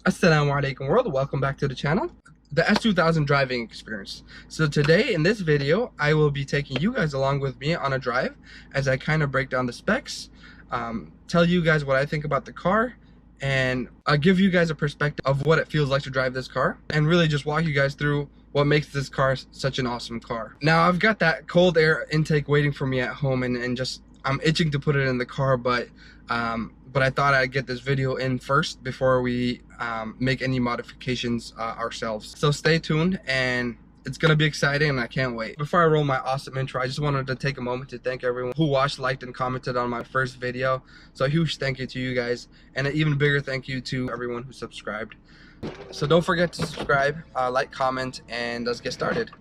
Assalamu alaikum world, welcome back to the channel, the S2000 driving experience. So today in this video I will be taking you guys along with me on a drive as I kind of break down the specs, tell you guys what I think about the car, and I'll give you guys a perspective of what it feels like to drive this car, and really just walk you guys through what makes this car such an awesome car. Now I've got that cold air intake waiting for me at home, and just I'm itching to put it in the car, but I thought I'd get this video in first before we make any modifications ourselves. So stay tuned, and it's gonna be exciting and I can't wait. Before I roll my awesome intro, I just wanted to take a moment to thank everyone who watched, liked, and commented on my first video. So a huge thank you to you guys, and an even bigger thank you to everyone who subscribed. So don't forget to subscribe, like, comment, and let's get started.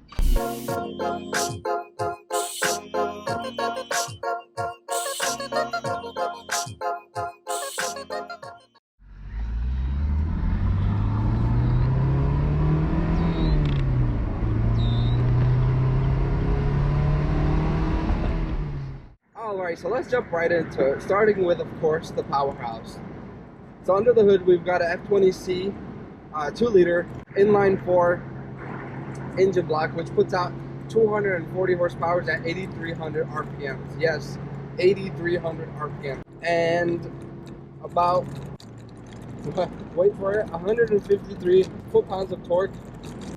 Alright, so let's jump right into it, starting with, of course, the powerhouse. So under the hood, we've got an F20C 2-liter inline-4 engine block, which puts out 240 horsepower at 8,300 RPMs. Yes, 8,300 RPM. And about, wait for it, 153 foot-pounds of torque.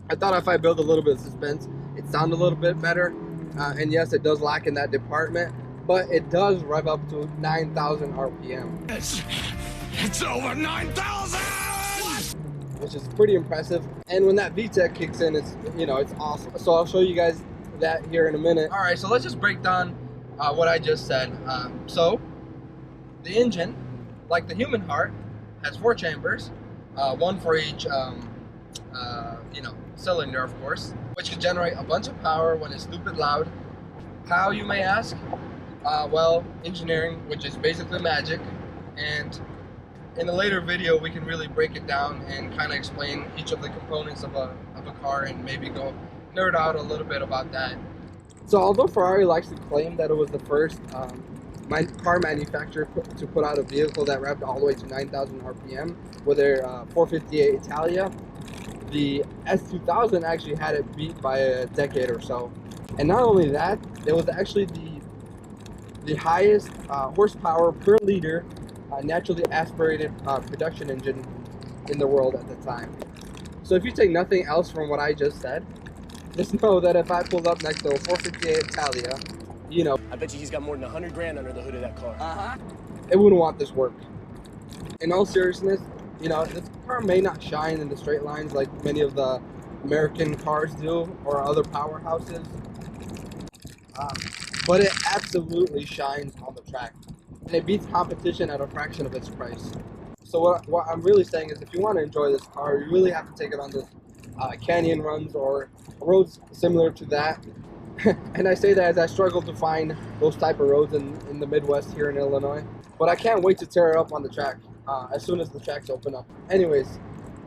I thought if I build a little bit of suspense, it'd sound a little bit better. And yes, it does lack in that department, but it does rev up to 9,000 RPM. It's over 9,000! Which is pretty impressive. And when that v-tec kicks in, it's awesome. So I'll show you guys that here in a minute. All right, so let's just break down what I just said. So the engine, like the human heart, has 4 chambers, one for each cylinder, of course, which can generate a bunch of power when it's stupid loud. How, you may ask? Well, engineering, which is basically magic, and in a later video we can really break it down and kind of explain each of the components of a car and maybe go nerd out a little bit about that. So although Ferrari likes to claim that it was the first car manufacturer to put out a vehicle that revved all the way to 9,000 RPM with their 458 Italia, the S2000 actually had it beat by a decade or so. And not only that, it was actually the highest horsepower per liter naturally aspirated production engine in the world at the time. So if you take nothing else from what I just said, just know that if I pulled up next to a 458 Italia, I bet you he's got more than 100 grand under the hood of that car. it wouldn't want this work. In all seriousness, this car may not shine in the straight lines like many of the American cars do or other powerhouses, but it absolutely shines on the track, and it beats competition at a fraction of its price. So what I'm really saying is, if you want to enjoy this car, you really have to take it on those canyon runs or roads similar to that. And I say that as I struggle to find those type of roads in the Midwest here in Illinois. But I can't wait to tear it up on the track as soon as the tracks open up. Anyways,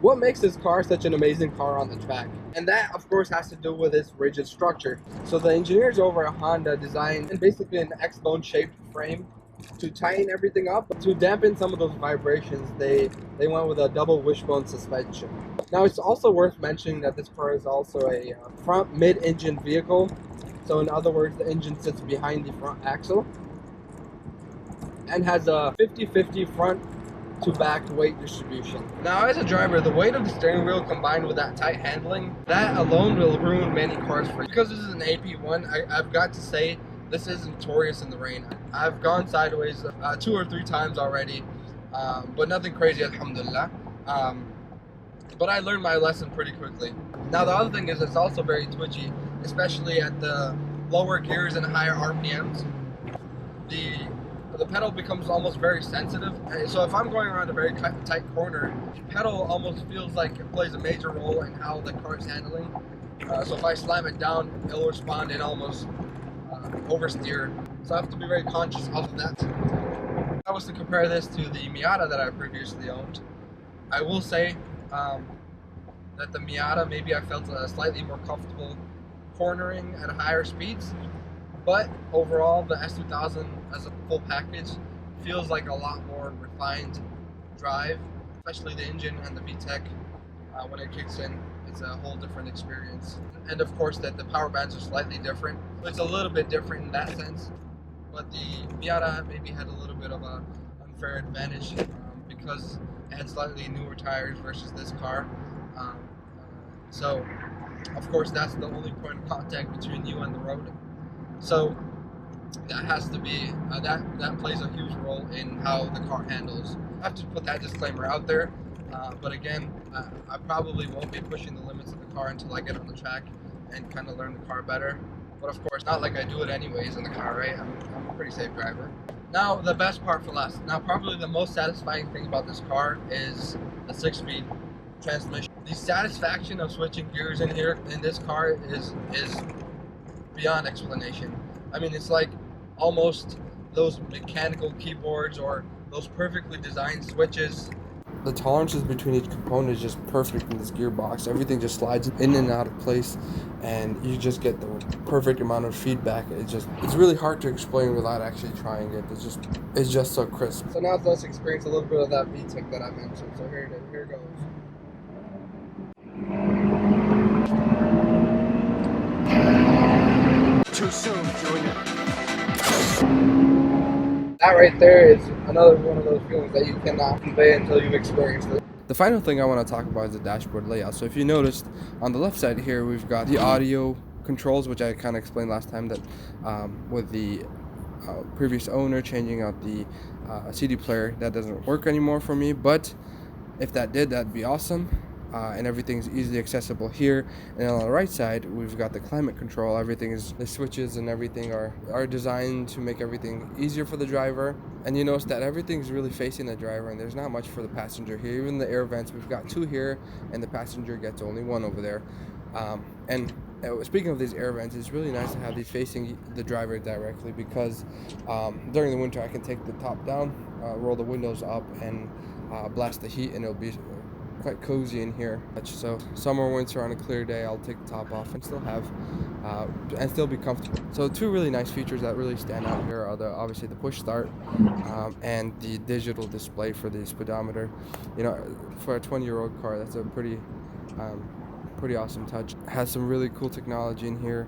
what makes this car such an amazing car on the track? And that, of course, has to do with its rigid structure. So the engineers over at Honda designed basically an X-bone shaped frame to tighten everything up. To dampen some of those vibrations, they went with a double wishbone suspension. Now, it's also worth mentioning that this car is also a front mid-engine vehicle. So in other words, the engine sits behind the front axle and has a 50-50 front to back weight distribution. Now, as a driver, the weight of the steering wheel combined with that tight handling, that alone will ruin many cars for you. Because this is an AP1, I've got to say, this is notorious in the rain. I've gone sideways 2 or 3 times already, but nothing crazy, alhamdulillah. But I learned my lesson pretty quickly. Now, the other thing is it's also very twitchy, especially at the lower gears and higher RPMs. The pedal becomes almost very sensitive. So if I'm going around a very tight corner, the pedal almost feels like it plays a major role in how the car is handling. So if I slam it down, it'll respond and almost oversteer. So I have to be very conscious of that. If I was to compare this to the Miata that I previously owned, I will say that the Miata, maybe I felt slightly more comfortable cornering at higher speeds, but overall the S2000 as a full package feels like a lot more refined drive. especially the engine and the v-tec. When it kicks in, it's a whole different experience. And of course that the power bands are slightly different. It's a little bit different in that sense, but the Miata maybe had a little bit of a unfair advantage because it had slightly newer tires versus this car. So of course that's the only point of contact between you and the road. So that has to be, that plays a huge role in how the car handles. I have to put that disclaimer out there. But again, I probably won't be pushing the limits of the car until I get on the track and kind of learn the car better. But of course, not like I do it anyways in the car, right? I'm a pretty safe driver. Now, the best part for last. Now, probably the most satisfying thing about this car is the 6-speed transmission. The satisfaction of switching gears in here in this car is beyond explanation. I mean, it's like almost those mechanical keyboards or those perfectly designed switches. The tolerances between each component is just perfect in this gearbox. Everything just slides in and out of place, and you just get the perfect amount of feedback. It's really hard to explain without actually trying it. It's just so crisp. So now let's experience a little bit of that v-tec that I mentioned. So here it goes. Too soon, Junior. That right there is another one of those feelings that you cannot convey until you've experienced it. The final thing I want to talk about is the dashboard layout. So if you noticed on the left side here, we've got the audio controls, which I kind of explained last time that with the previous owner changing out the CD player, that doesn't work anymore for me. But if that did, that'd be awesome. And everything's easily accessible here. And on the right side, we've got the climate control. The switches and everything are designed to make everything easier for the driver. And you notice that everything's really facing the driver, and there's not much for the passenger here. Even the air vents, we've got 2 here, and the passenger gets only 1 over there. Speaking of these air vents, it's really nice to have these facing the driver directly, because during the winter I can take the top down, roll the windows up, and blast the heat, and it'll be quite cozy in here. So summer, winter, on a clear day, I'll take the top off and still be comfortable. So 2 really nice features that really stand out here are obviously the push start and the digital display for the speedometer. You know, for a 20-year-old car, that's a pretty awesome touch. It has some really cool technology in here.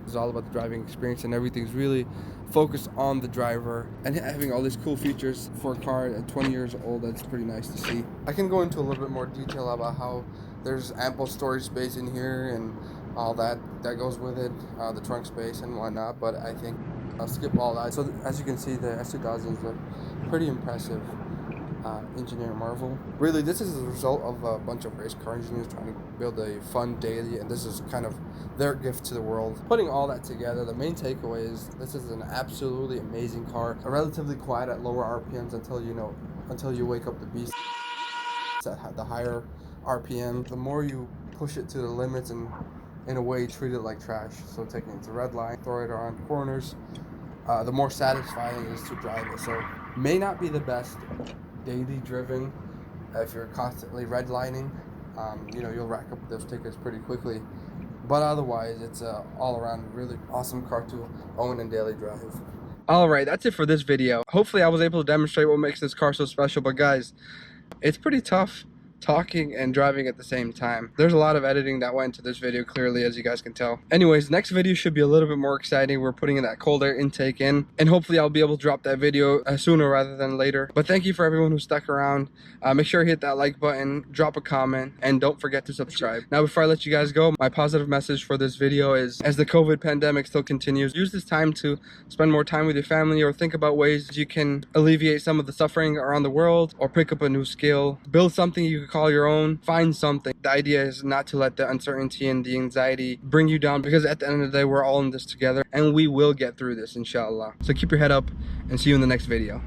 It's all about the driving experience, and everything's really focused on the driver, and having all these cool features for a car at 20 years old, that's pretty nice to see. I can go into a little bit more detail about how there's ample storage space in here and all that goes with it, the trunk space and whatnot, but I think I'll skip all that. So as you can see, the S2000 is a pretty impressive engineering marvel. Really, this is a result of a bunch of race car engineers trying to build a fun daily, and this is kind of their gift to the world. Putting all that together, the main takeaway is this is an absolutely amazing car. Relatively quiet at lower RPMs until you wake up the beast at the higher RPM. The more you push it to the limits and in a way treat it like trash, so taking it to red line, throw it around corners, the more satisfying it is to drive it. So may not be the best daily driven if you're constantly redlining. You'll rack up those tickets pretty quickly, but otherwise it's a all-around really awesome car to own and daily drive. Alright, that's it for this video. Hopefully I was able to demonstrate what makes this car so special, but guys, it's pretty tough talking and driving at the same time. There's a lot of editing that went into this video, clearly, as you guys can tell. Anyways, next video should be a little bit more exciting. We're putting in that cold air intake in, and hopefully I'll be able to drop that video sooner rather than later. But thank you for everyone who stuck around. Make sure you hit that like button, drop a comment, and don't forget to subscribe. Now, before I let you guys go, my positive message for this video is, as the COVID pandemic still continues, use this time to spend more time with your family, or think about ways you can alleviate some of the suffering around the world, or pick up a new skill, build something you can call your own, find something. The idea is not to let the uncertainty and the anxiety bring you down, because at the end of the day, we're all in this together, and we will get through this, inshallah. So keep your head up, and see you in the next video.